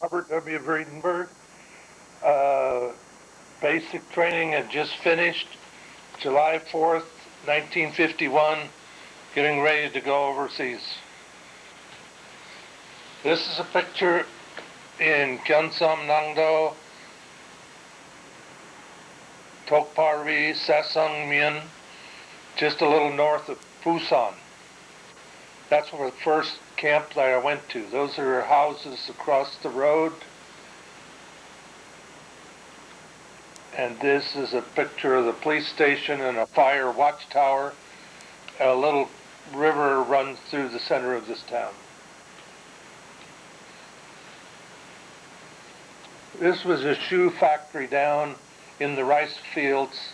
Robert W. Vredenburgh. Uh, Basic training had just finished July 4th, 1951, getting ready to go overseas. This is a picture in Gyeongsam Nangdo, Tokpari, Sasongmyeon, just a little north of Busan. That's where the first camp that I went to. Those are houses across the road. And this is a picture of the police station and a fire watchtower. A little river runs through the center of this town. This was a shoe factory down in the rice fields.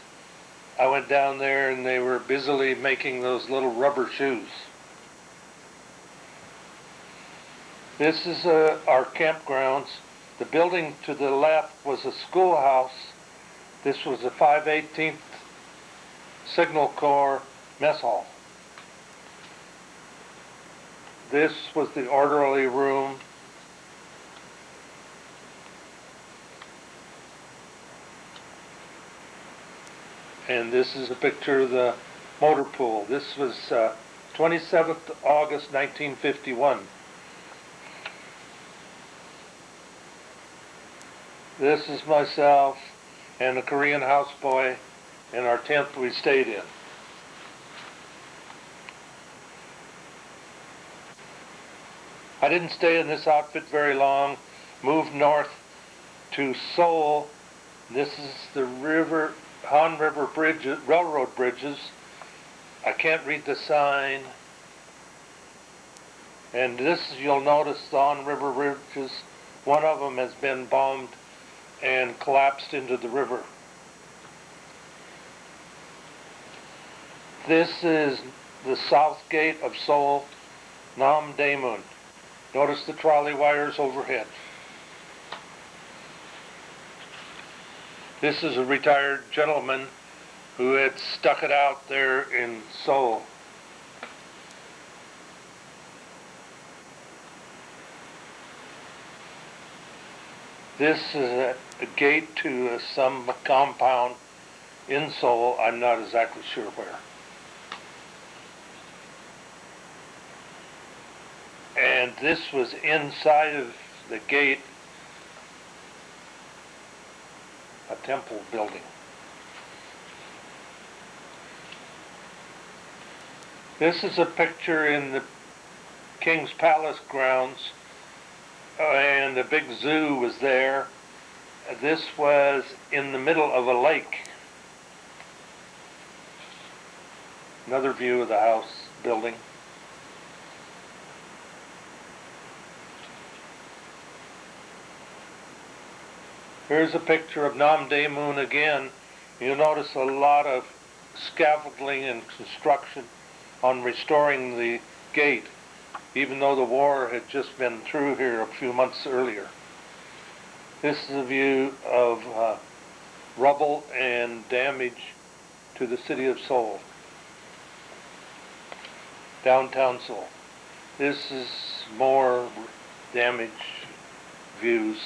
I went down there and they were busily making those little rubber shoes. This is our campgrounds. The building to the left was a schoolhouse. This was the 518th Signal Corps mess hall. This was the orderly room. And this is a picture of the motor pool. This was 27th August 1951. This is myself and a Korean houseboy in our tent we stayed in. I didn't stay in this outfit very long. Moved north to Seoul. This is the Han River bridges, railroad bridges. I can't read the sign. And this, you'll notice the Han River bridges, one of them has been bombed and collapsed into the river. This is the south gate of Seoul, Namdaemun. Notice the trolley wires overhead. This is a retired gentleman who had stuck it out there in Seoul. This is a gate to some compound in Seoul. I'm not exactly sure where. And this was inside of the gate, a temple building. This is a picture in the King's Palace grounds, and a big zoo was there. This was in the middle of a lake. Another view of the house building. Here's a picture of Namdaemun again. You'll notice a lot of scaffolding and construction on restoring the gate, even though the war had just been through here a few months earlier. This is a view of rubble and damage to the city of Seoul, downtown Seoul. This is more damage views.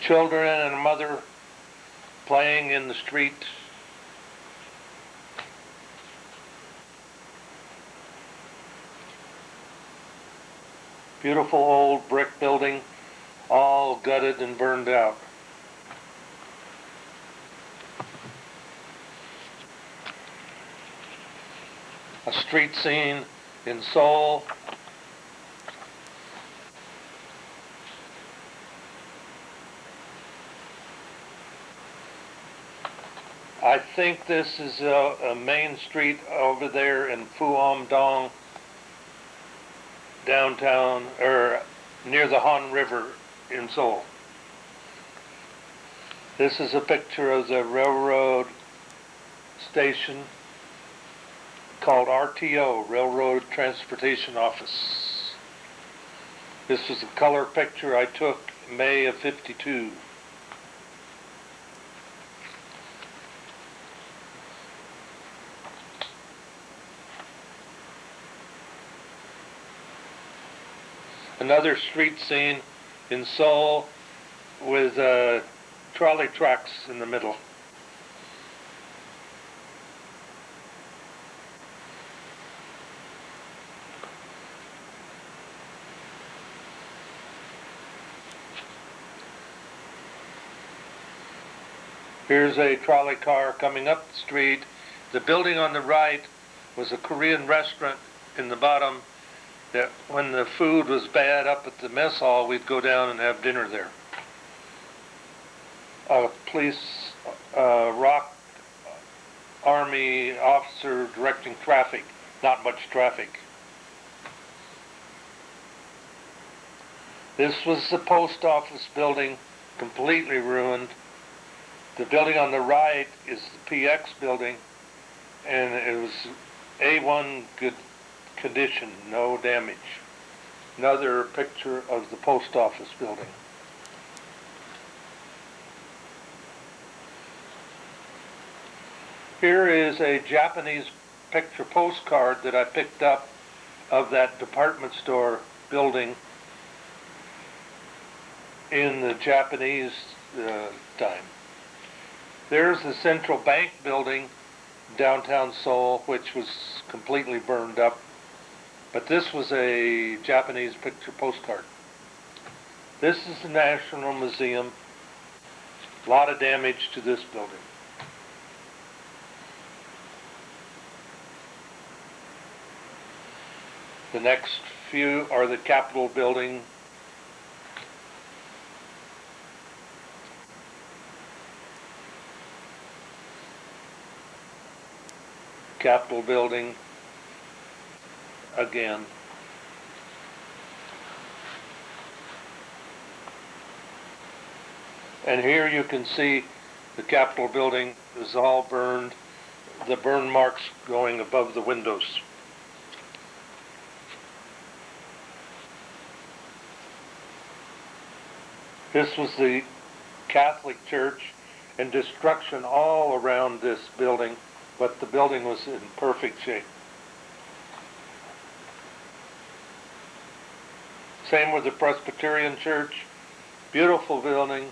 Children and a mother playing in the street. Beautiful old brick building, all gutted and burned out. A street scene in Seoul. I think this is a main street over there in Fuomdong, downtown, or near the Han River in Seoul. This is a picture of the railroad station called RTO, Railroad Transportation Office. This was a color picture I took May of '52. Another street scene in Seoul with trolley tracks in the middle. Here's a trolley car coming up the street. The building on the right was a Korean restaurant in the bottom that when the food was bad up at the mess hall, we'd go down and have dinner there. A police rock army officer directing traffic, not much traffic. This was the post office building, completely ruined. The building on the right is the PX building, and it was A1 good condition, no damage. Another picture of the post office building. Here is a Japanese picture postcard that I picked up of that department store building in the Japanese time. There's the Central Bank building, downtown Seoul, which was completely burned up. But this was a Japanese picture postcard. This is the National Museum. A lot of damage to this building. The next few are the Capitol building. Capitol building again. And here you can see the Capitol building is all burned, the burn marks going above the windows. This was the Catholic Church, and destruction all around this building, but the building was in perfect shape. Same with the Presbyterian Church, beautiful building.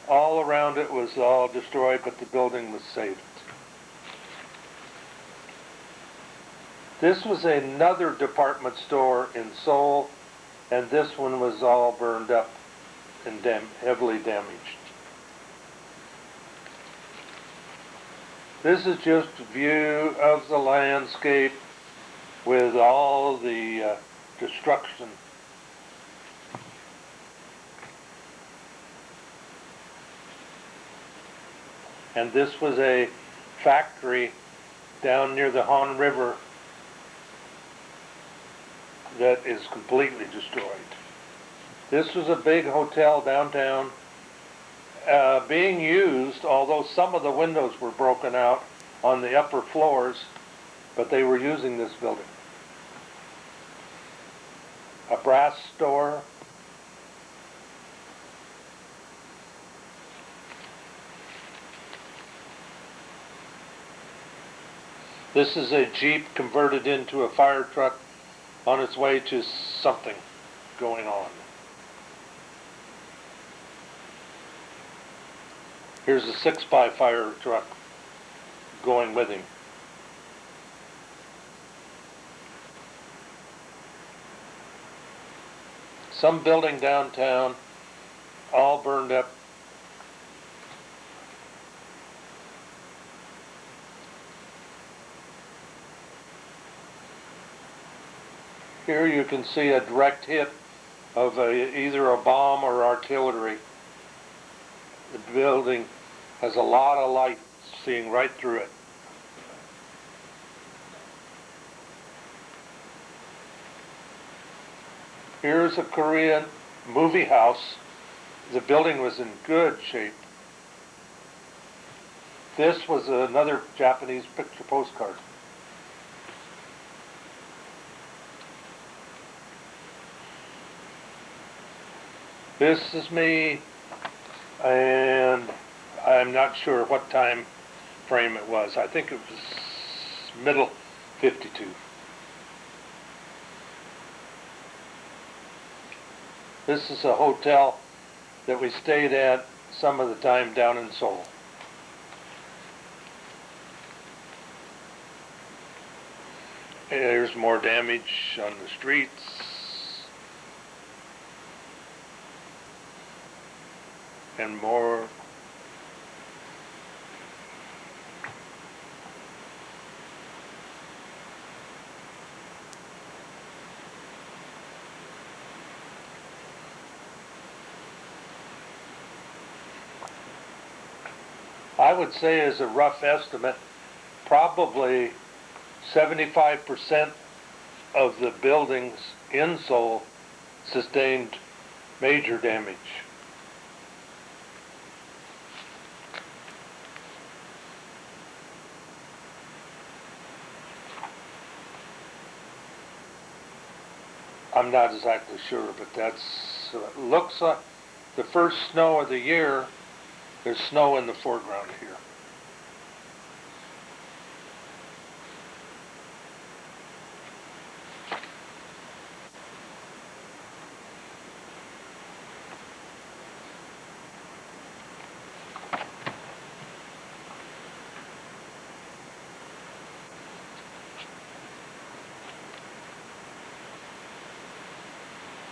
All around it was all destroyed, but the building was saved. This was another department store in Seoul, and this one was all burned up and heavily damaged. This is just a view of the landscape with all the destruction. And this was a factory down near the Han River that is completely destroyed. This was a big hotel downtown, being used, although some of the windows were broken out on the upper floors, but they were using this building. A brass store. This is a Jeep converted into a fire truck on its way to something going on. Here's a 6x fire truck going with him. Some building downtown, all burned up. Here you can see a direct hit of either a bomb or artillery. The building has a lot of light seeing right through it. Here's a Korean movie house. The building was in good shape. This was another Japanese picture postcard. This is me, and I'm not sure what time frame it was. I think it was middle 52. This is a hotel that we stayed at some of the time down in Seoul. There's more damage on the streets and more. I would say, as a rough estimate, probably 75% of the buildings in Seoul sustained major damage. I'm not exactly sure, but that's looks like the first snow of the year. There's snow in the foreground here.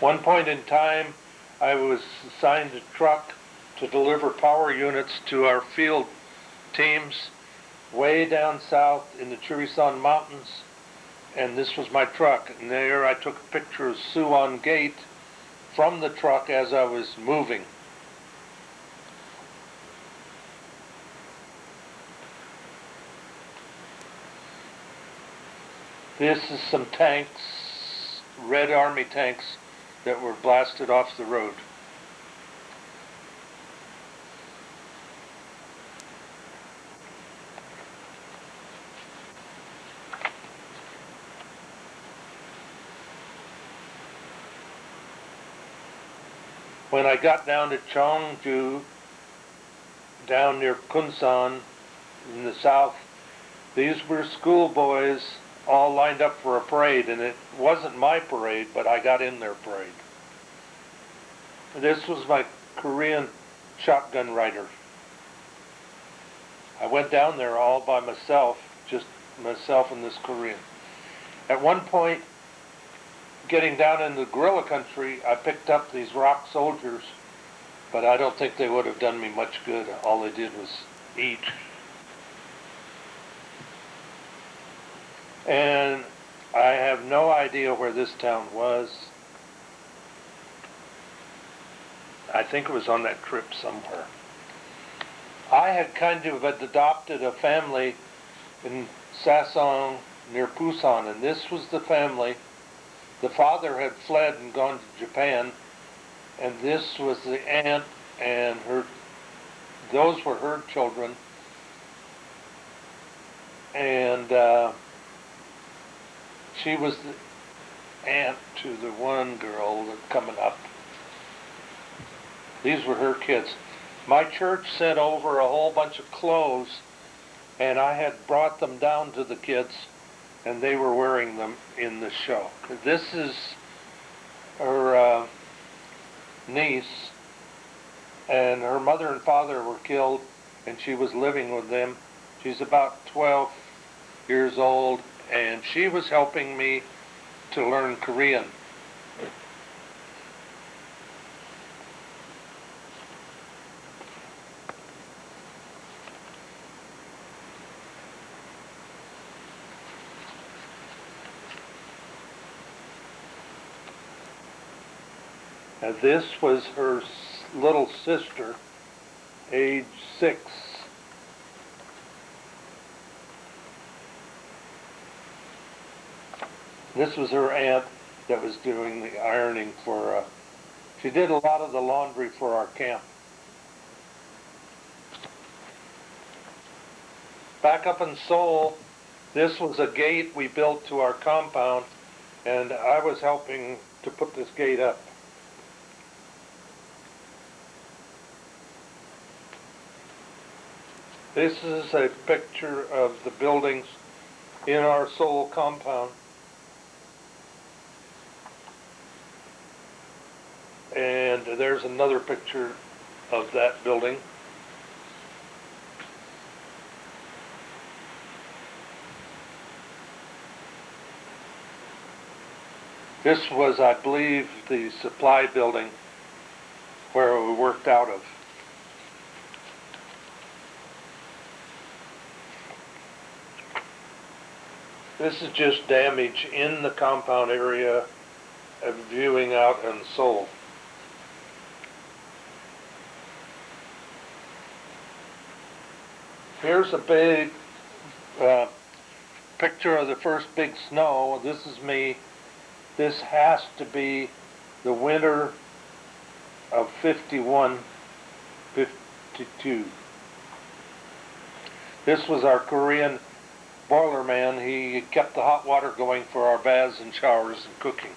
One point in time, I was assigned a truck to deliver power units to our field teams way down south in the Churisan Mountains, and this was my truck. And there I took a picture of Suwon Gate from the truck as I was moving. This is some tanks, Red Army tanks, that were blasted off the road. When I got down to Cheongju, down near Kunsan in the south, these were schoolboys all lined up for a parade, and it wasn't my parade, but I got in their parade. This was my Korean shotgun rider. I went down there all by myself, just myself and this Korean. At one point, getting down into guerrilla country, I picked up these rock soldiers, but I don't think they would have done me much good. All they did was eat. And I have no idea where this town was. I think it was on that trip somewhere. I had kind of adopted a family in Sasong near Busan, and this was the family. The father had fled and gone to Japan, and this was the aunt and those were her children. And she was the aunt to the one girl that's coming up. These were her kids. My church sent over a whole bunch of clothes, and I had brought them down to the kids, and they were wearing them in the show. This is her niece, and her mother and father were killed, and she was living with them. She's about 12 years old, and she was helping me to learn Korean. And this was her little sister, age 6. This was her aunt that was doing the ironing for, she did a lot of the laundry for our camp. Back up in Seoul, this was a gate we built to our compound, and I was helping to put this gate up. This is a picture of the buildings in our Seoul compound. And there's another picture of that building. This was, I believe, the supply building where we worked out of. This is just damage in the compound area of viewing out in Seoul. Here's a big picture of the first big snow. This is me. This has to be the winter of 51, 52. This was our Korean boiler man. He kept the hot water going for our baths and showers and cooking.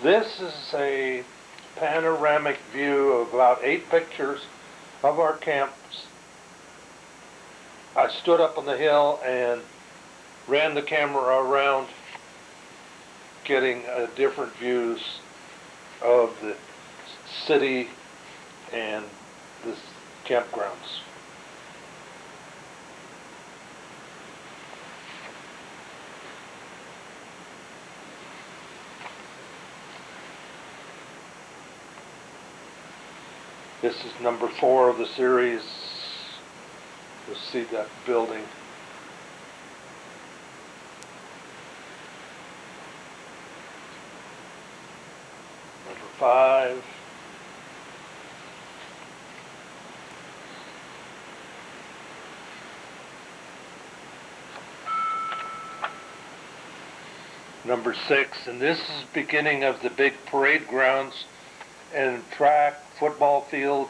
This is a panoramic view of about 8 pictures of our camps. I stood up on the hill and ran the camera around, getting different views of the city and the campgrounds. This is number 4 of the series. You'll see that building. Number 5. Number 6, and this is the beginning of the big parade grounds and track football field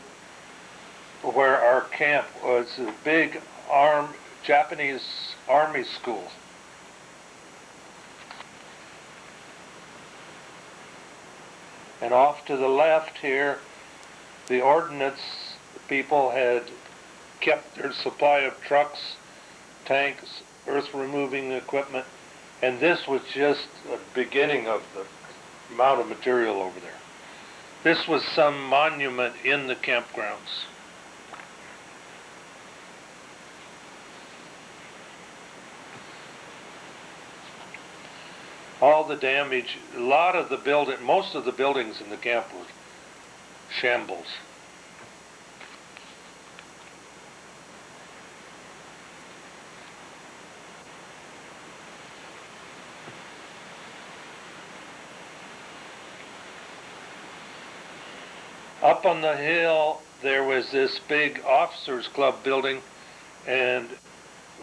where our camp was, a big Japanese army school. And off to the left here, the ordnance people had kept their supply of trucks, tanks, earth removing equipment, and this was just the beginning of the amount of material over there. This was some monument in the campgrounds. All the damage, a lot of the most of the buildings in the camp were shambles. Up on the hill, there was this big officers club building, and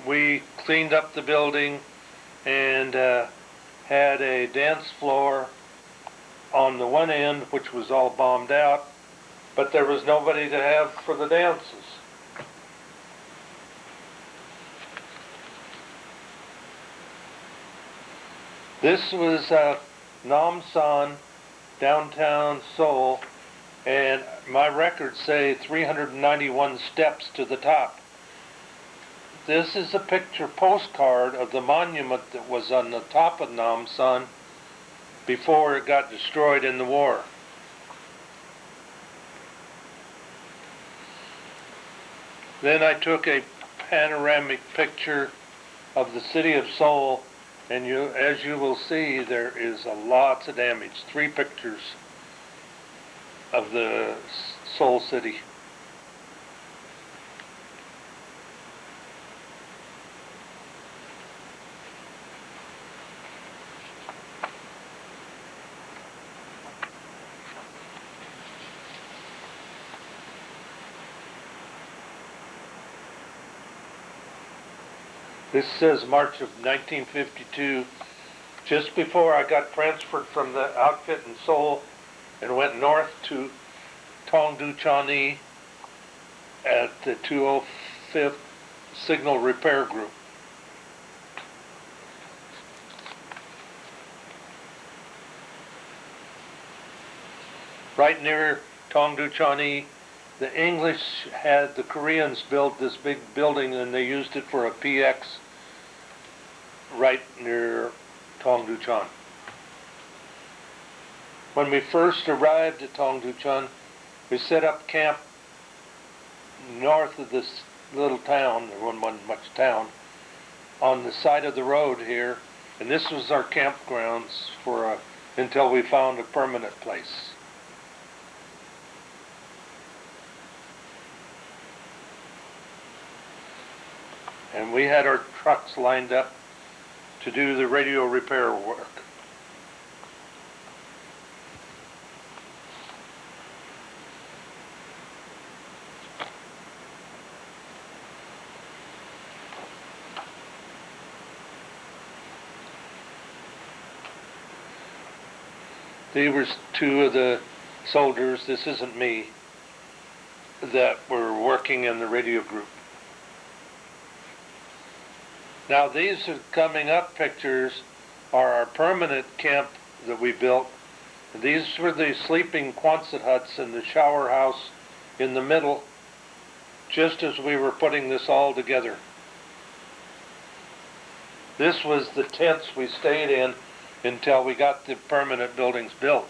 we cleaned up the building and had a dance floor on the one end, which was all bombed out, but there was nobody to have for the dances. This was Namsan, downtown Seoul, and my records say 391 steps to the top. This is a picture postcard of the monument that was on the top of Namsan before it got destroyed in the war. Then I took a panoramic picture of the city of Seoul, and as you will see, there is lots of damage. 3 pictures of the Seoul city. This says March of 1952, just before I got transferred from the outfit in Seoul and went north to Tongdu Chani at the 205th Signal Repair Group. Right near Tongdu Chani, the English had the Koreans build this big building, and they used it for a PX right near Tongducheon. When we first arrived at Tongducheon, we set up camp north of this little town. There wasn't much town, on the side of the road here, and this was our campgrounds until we found a permanent place. And we had our trucks lined up to do the radio repair work. These were two of the soldiers, this isn't me, that were working in the radio group. Now these are coming up pictures are our permanent camp that we built. These were the sleeping Quonset huts and the shower house in the middle, just as we were putting this all together. This was the tents we stayed in until we got the permanent buildings built.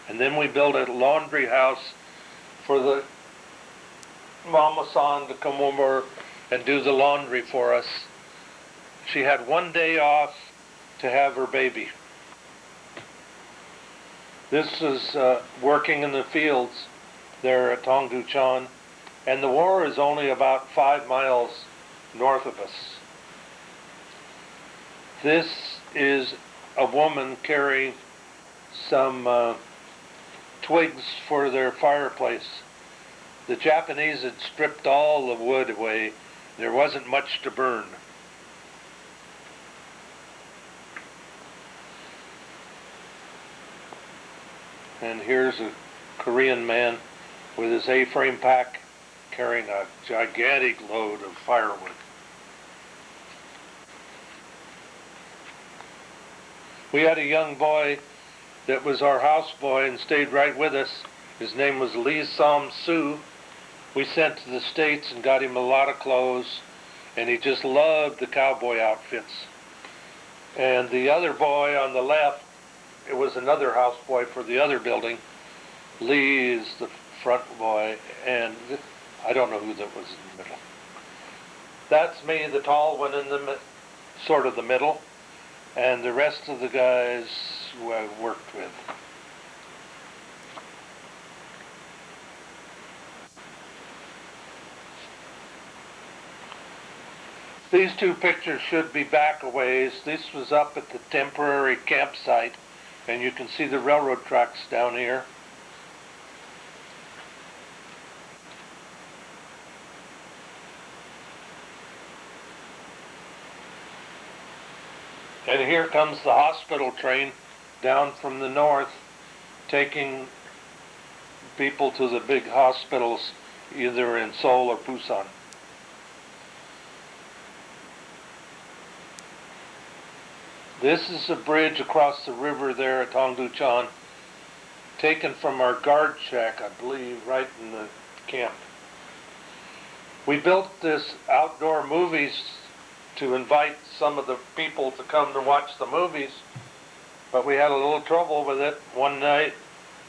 And then we built a laundry house for the Mama-san to come over and do the laundry for us. She had one day off to have her baby. This is working in the fields there at Tongducheon, and the war is only about 5 miles north of us. This is a woman carrying some twigs for their fireplace. The Japanese had stripped all the wood away. There wasn't much to burn. And here's a Korean man with his A-frame pack carrying a gigantic load of firewood. We had a young boy that was our houseboy and stayed right with us. His name was Lee Som-soo. We sent to the States and got him a lot of clothes, and he just loved the cowboy outfits. And the other boy on the left, it was another houseboy for the other building. Lee is the front boy, and I don't know who that was in the middle. That's me, the tall one in the sort of the middle, and the rest of the guys who I worked with. These two pictures should be back a ways. This was up at the temporary campsite, and you can see the railroad tracks down here. And here comes the hospital train down from the north, taking people to the big hospitals, either in Seoul or Busan. This is a bridge across the river there at Tongducheon, taken from our guard shack, I believe, right in the camp. We built this outdoor movies to invite some of the people to come to watch the movies, but we had a little trouble with it. One night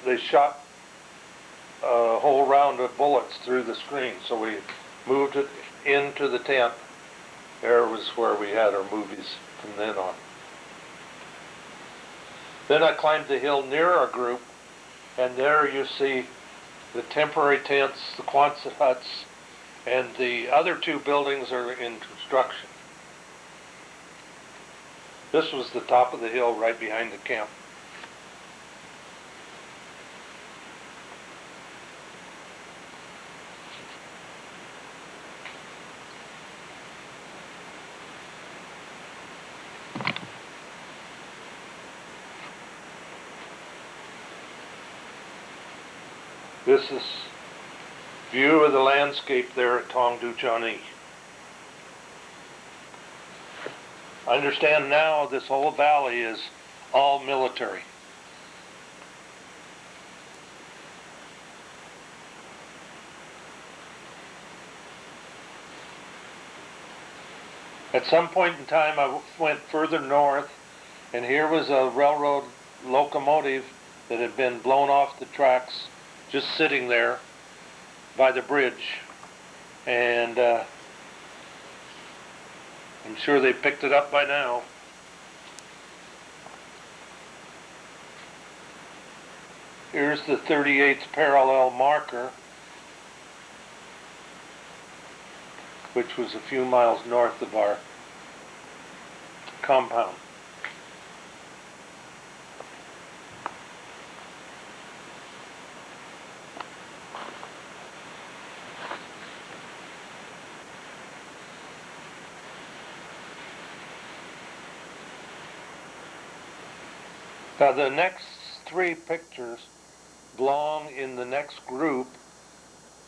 they shot a whole round of bullets through the screen, so we moved it into the tent. There was where we had our movies from then on. Then I climbed the hill near our group, and there you see the temporary tents, the Quonset huts, and the other two buildings are in construction. This was the top of the hill right behind the camp. This is view of the landscape there at Tongducheon. I understand now this whole valley is all military. At some point in time, I went further north, and here was a railroad locomotive that had been blown off the tracks, just sitting there by the bridge. And I'm sure they picked it up by now. Here's the 38th parallel marker, which was a few miles north of our compound. Now the next three pictures belong in the next group,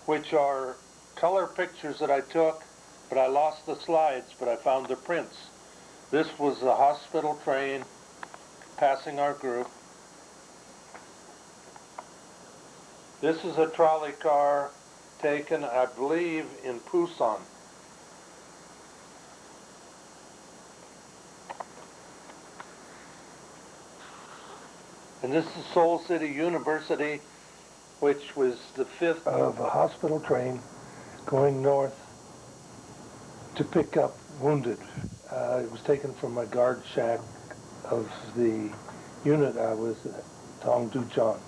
which are color pictures that I took, but I lost the slides, but I found the prints. This was a hospital train passing our group. This is a trolley car taken, I believe, in Pusan. And this is Seoul City University, which was the fifth of a hospital train going north to pick up wounded. It was taken from my guard shack of the unit I was at, Tongducheon.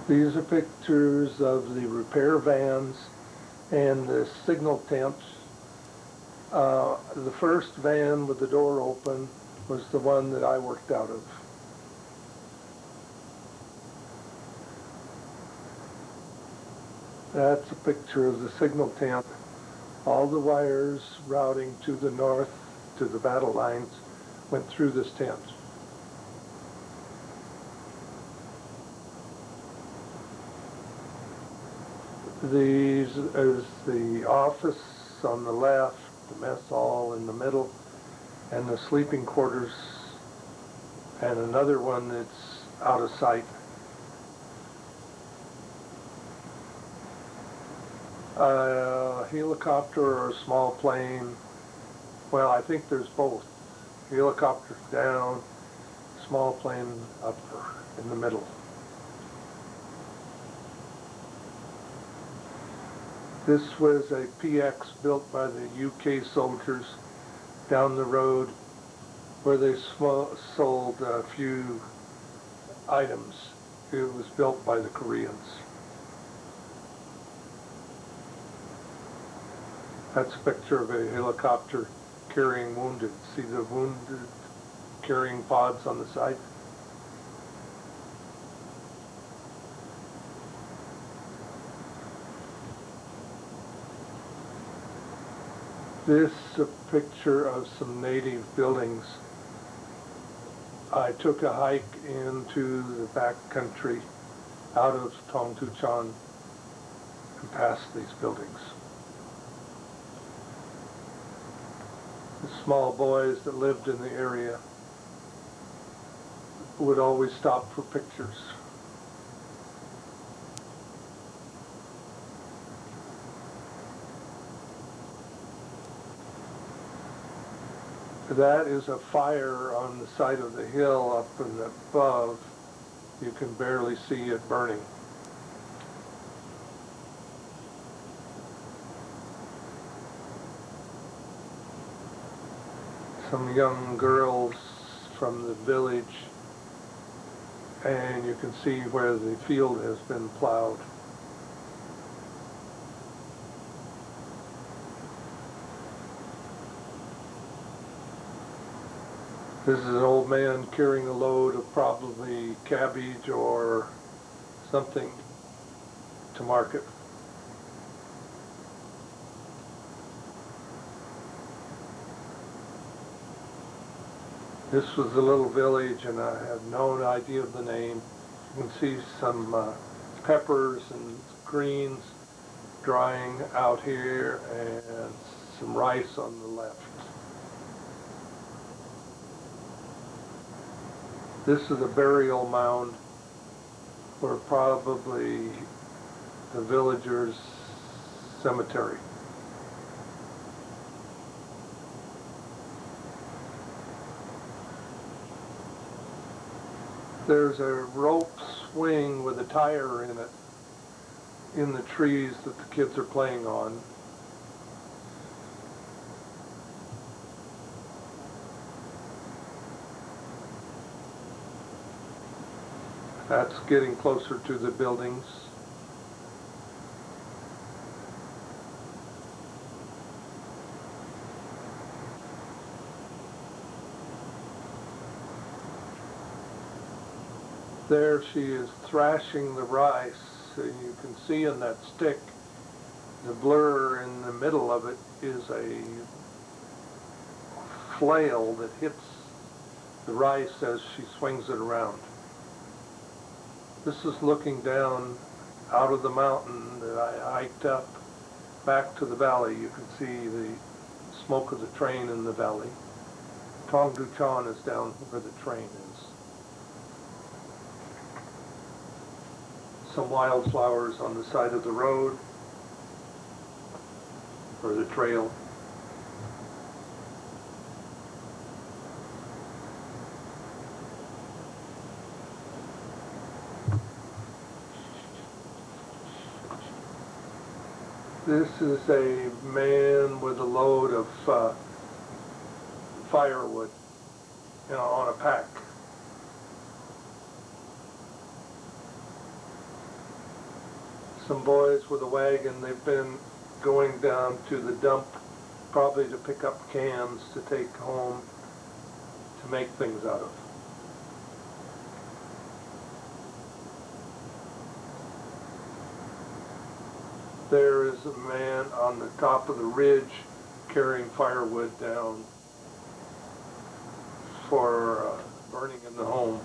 These are pictures of the repair vans and the signal tents. The first van with the door open was the one that I worked out of. That's a picture of the signal tent. All the wires routing to the north, to the battle lines, went through this tent. These is the office on the left, the mess hall in the middle, and the sleeping quarters, and another one that's out of sight. A helicopter or a small plane, well, I think there's both. Helicopter down, small plane up in the middle. This was a PX built by the UK soldiers down the road where they sold a few items. It was built by the Koreans. That's a picture of a helicopter carrying wounded. See the wounded carrying pods on the side? This is a picture of some native buildings. I took a hike into the back country out of Tongducheon and past these buildings. The small boys that lived in the area would always stop for pictures. That is a fire on the side of the hill up and above. You can barely see it burning. Some young girls from the village, and you can see where the field has been plowed. This is an old man carrying a load of probably cabbage or something to market. This was a little village, and I have no idea of the name. You can see some peppers and greens drying out here, and some rice on the left. This is a burial mound were probably the villagers' cemetery. There's a rope swing with a tire in it in the trees that the kids are playing on. That's getting closer to the buildings. There she is thrashing the rice, and you can see in that stick, the blur in the middle of it is a flail that hits the rice as she swings it around. This is looking down out of the mountain that I hiked up back to the valley. You can see the smoke of the train in the valley. Tongduchan is down where the train is. Some wildflowers on the side of the road or the trail. This is a man with a load of firewood, on a pack. Some boys with a wagon. They've been going down to the dump, probably to pick up cans to take home to make things out of. There is a man on the top of the ridge carrying firewood down for burning in the home.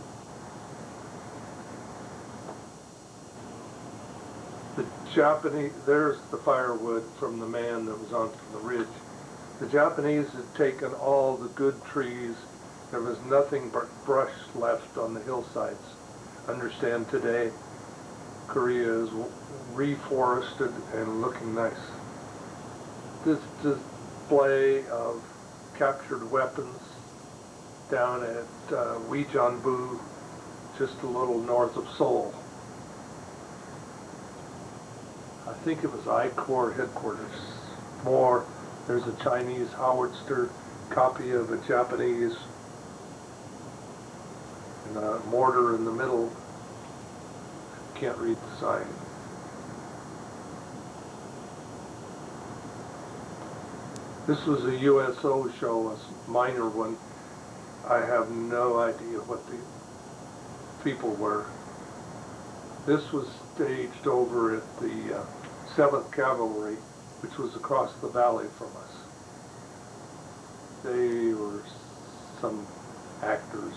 The Japanese, there's the firewood from the man that was on the ridge. The Japanese had taken all the good trees. There was nothing but brush left on the hillsides. Understand today, Korea is reforested and looking nice. This display of captured weapons down at Weijianbu, just a little north of Seoul. I think it was I-Corps headquarters. More, there's a Chinese howitzer copy of a Japanese, and a mortar in the middle. Can't read the sign. This was a USO show, a minor one. I have no idea what the people were. This was staged over at the 7th Cavalry, which was across the valley from us. They were some actors.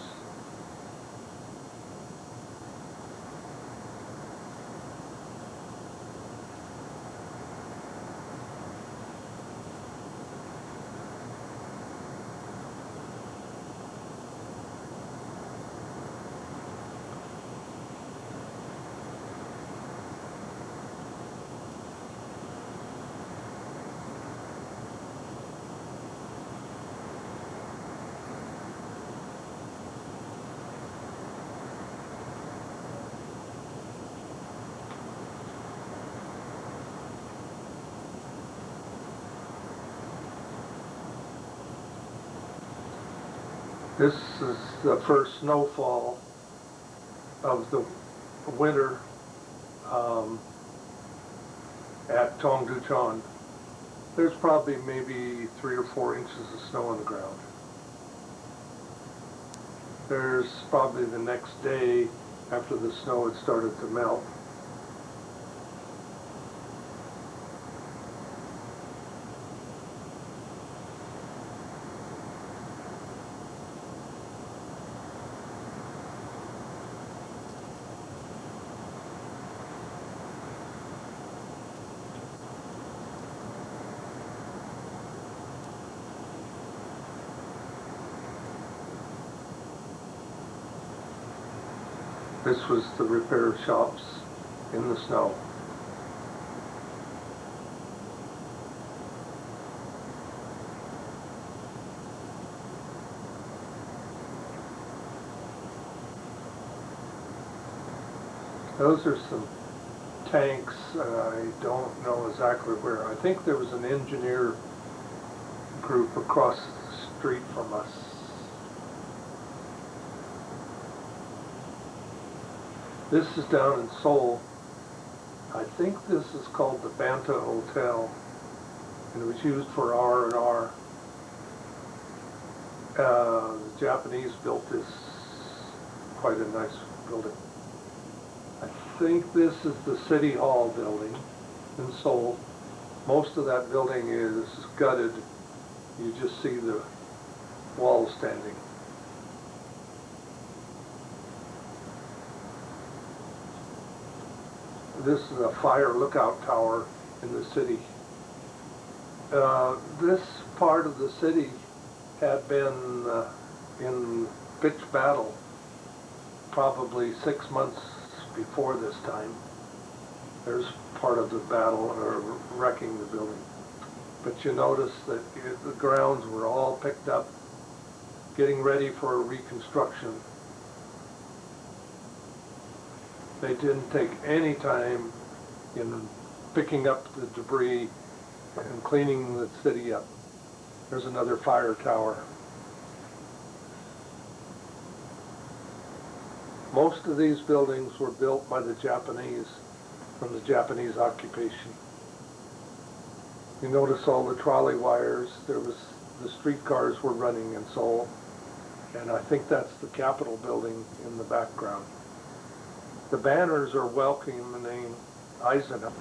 This is the first snowfall of the winter at Tongduchan. There's probably maybe 3 or 4 inches of snow on the ground. There's probably the next day after the snow had started to melt. This was the repair shops in the snow. Those are some tanks. I don't know exactly where. I think there was an engineer group across the street from us. This is down in Seoul. I think this is called the Banta Hotel, and it was used for R&R. The Japanese built this, quite a nice building. I think this is the City Hall building in Seoul. Most of that building is gutted. You just see the walls standing. This is a fire lookout tower in the city. This part of the city had been in pitch battle probably 6 months before this time. There's part of the battle wrecking the building. But you notice that the grounds were all picked up, getting ready for reconstruction. They didn't take any time in picking up the debris and cleaning the city up. There's another fire tower. Most of these buildings were built by the Japanese, from the Japanese occupation. You notice all the trolley wires. The streetcars were running in Seoul, and I think that's the Capitol building in the background. The banners are welcoming Eisenhower.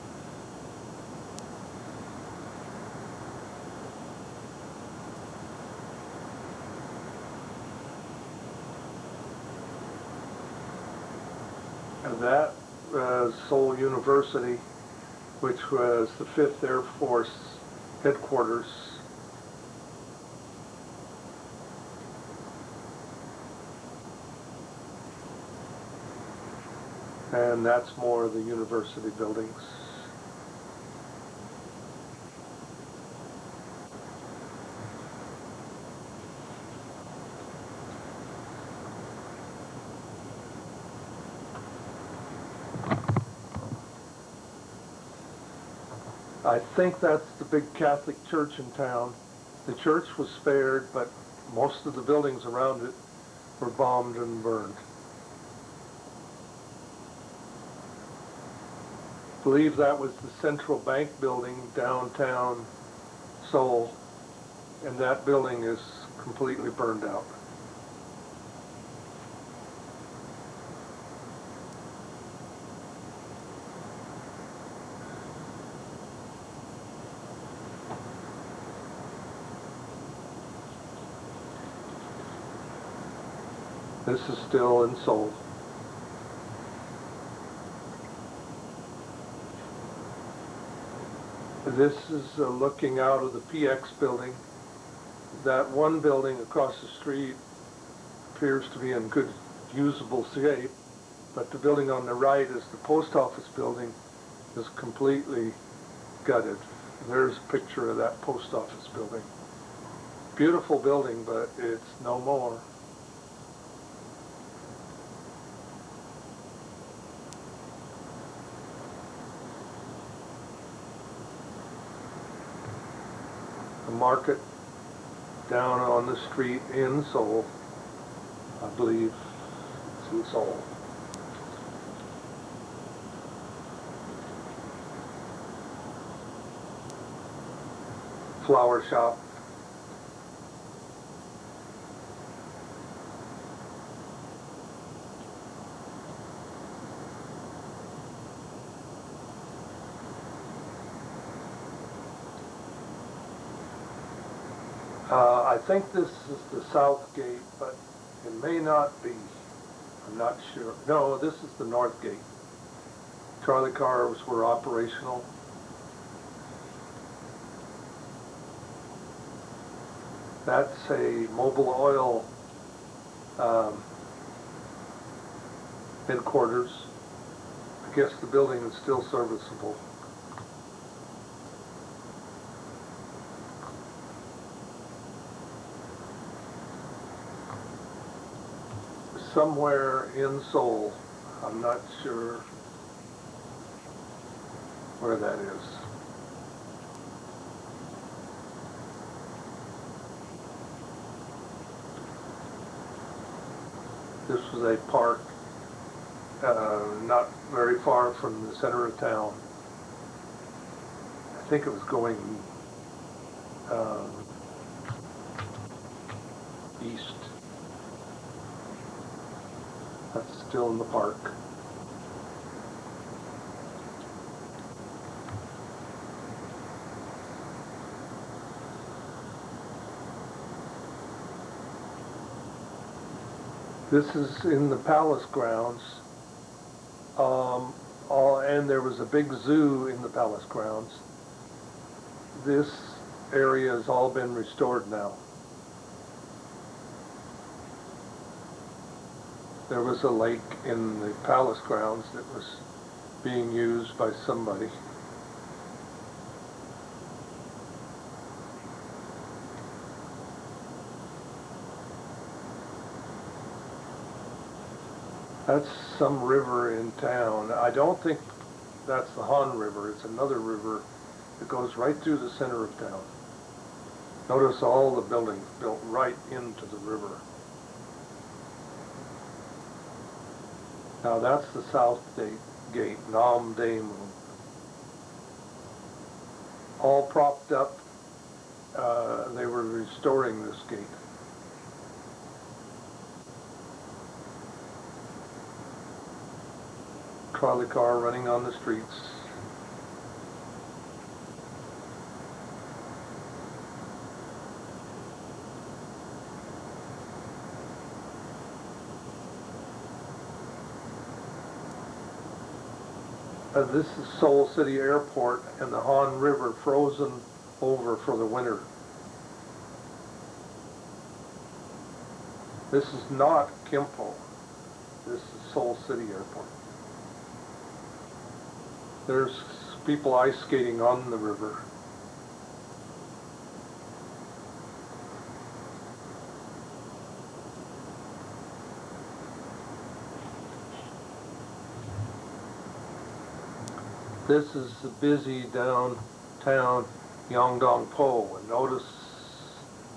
And that was Seoul University, which was the 5th Air Force headquarters. And that's more of the university buildings. I think that's the big Catholic church in town. The church was spared, but most of the buildings around it were bombed and burned. I believe that was the central bank building downtown Seoul, and that building is completely burned out. This is still in Seoul. This is looking out of the PX building. That one building across the street appears to be in good, usable shape, but the building on the right is the post office building, is completely gutted. There's a picture of that post office building. Beautiful building, but it's no more. The market down on the street in Seoul, I believe it's in Seoul. Flower shop. I think this is the south gate, but it may not be. I'm not sure. No, this is the north gate. Trolley cars were operational. That's a mobile oil headquarters. I guess the building is still serviceable. Somewhere in Seoul, I'm not sure where that is. This was a park not very far from the center of town. I think it was going east. That's still in the park. This is in the palace grounds, and there was a big zoo in the palace grounds. This area has all been restored now. There was a lake in the palace grounds that was being used by somebody. That's some river in town. I don't think that's the Han River. It's another river that goes right through the center of town. Notice all the buildings built right into the river. Now that's the south gate, Namdaemun. All propped up. They were restoring this gate. Trolley car running on the streets. This is Seoul City Airport and the Han River frozen over for the winter. This is not Gimpo. This is Seoul City Airport. There's people ice skating on the river. This is the busy downtown Yongdong-po, and notice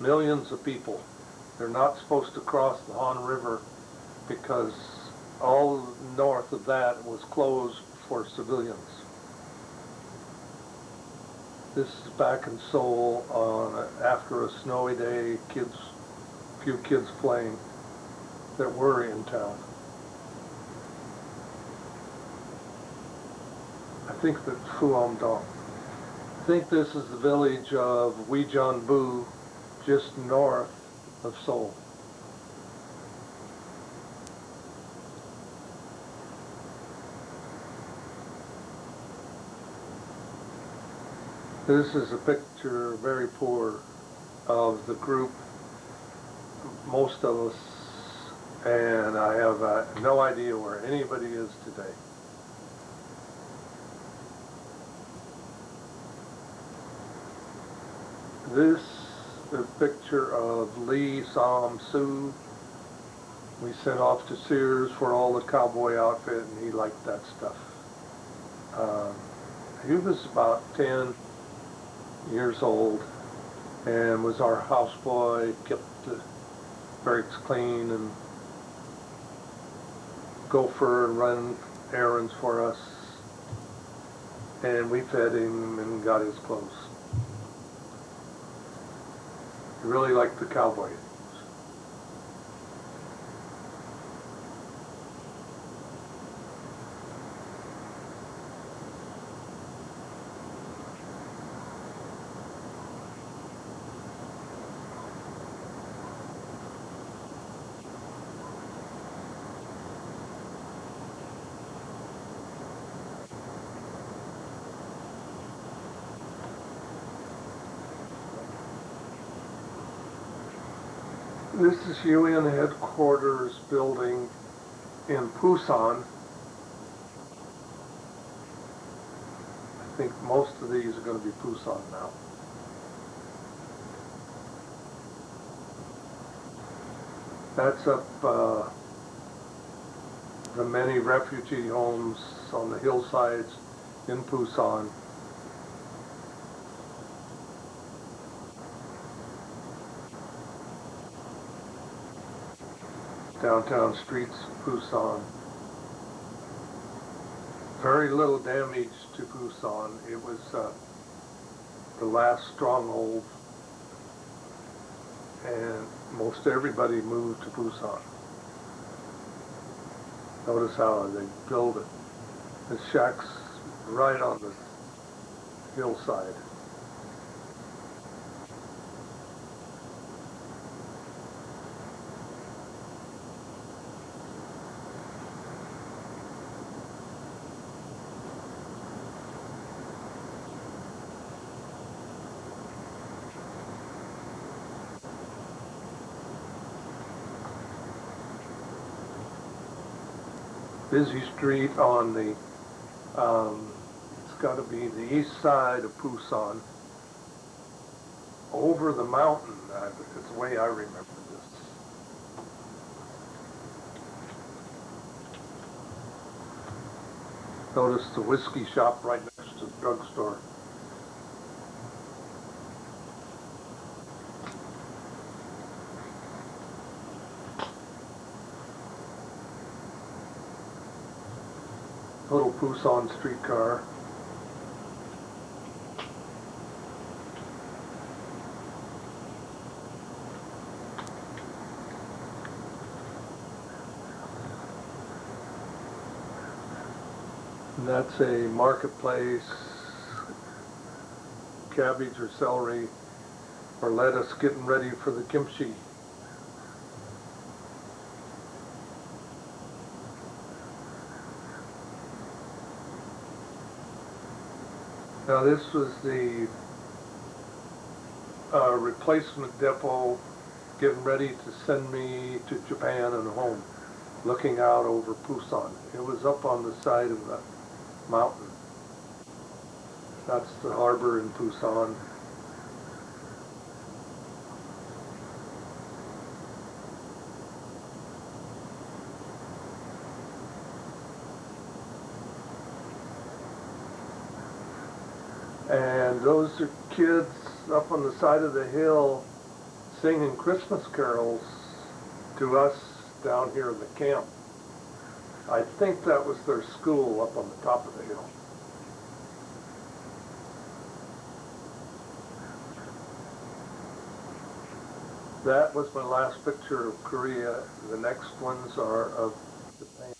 millions of people. They're not supposed to cross the Han River because all north of that was closed for civilians. This is back in Seoul after a snowy day, few kids playing that were in town. I think that's Fuomdong. I think this is the village of Weijeonbu, just north of Seoul. This is a picture, very poor, of the group, most of us, and I have no idea where anybody is today. This is a picture of Lee Sam-soo. We sent off to Sears for all the cowboy outfit, and he liked that stuff. He was about 10 years old and was our houseboy, kept the barracks clean and gopher and run errands for us, and we fed him and got his clothes. He really liked the cowboy. This is UN headquarters building in Busan. I think most of these are going to be Busan now. That's up the many refugee homes on the hillsides in Busan. Downtown streets of Busan. Very little damage to Busan. It was the last stronghold, and most everybody moved to Busan. Notice how they build it. The shack's right on the hillside. Busy street on the, it's got to be the east side of Busan, over the mountain. It's the way I remember this. Notice the whiskey shop right next to the drugstore. Little Busan streetcar. And that's a marketplace, cabbage or celery or lettuce getting ready for the kimchi. Now this was the replacement depot getting ready to send me to Japan and home, looking out over Busan. It was up on the side of the mountain. That's the harbor in Busan. And those are kids up on the side of the hill singing Christmas carols to us down here in the camp. I think that was their school up on the top of the hill. That was my last picture of Korea. The next ones are of Japan.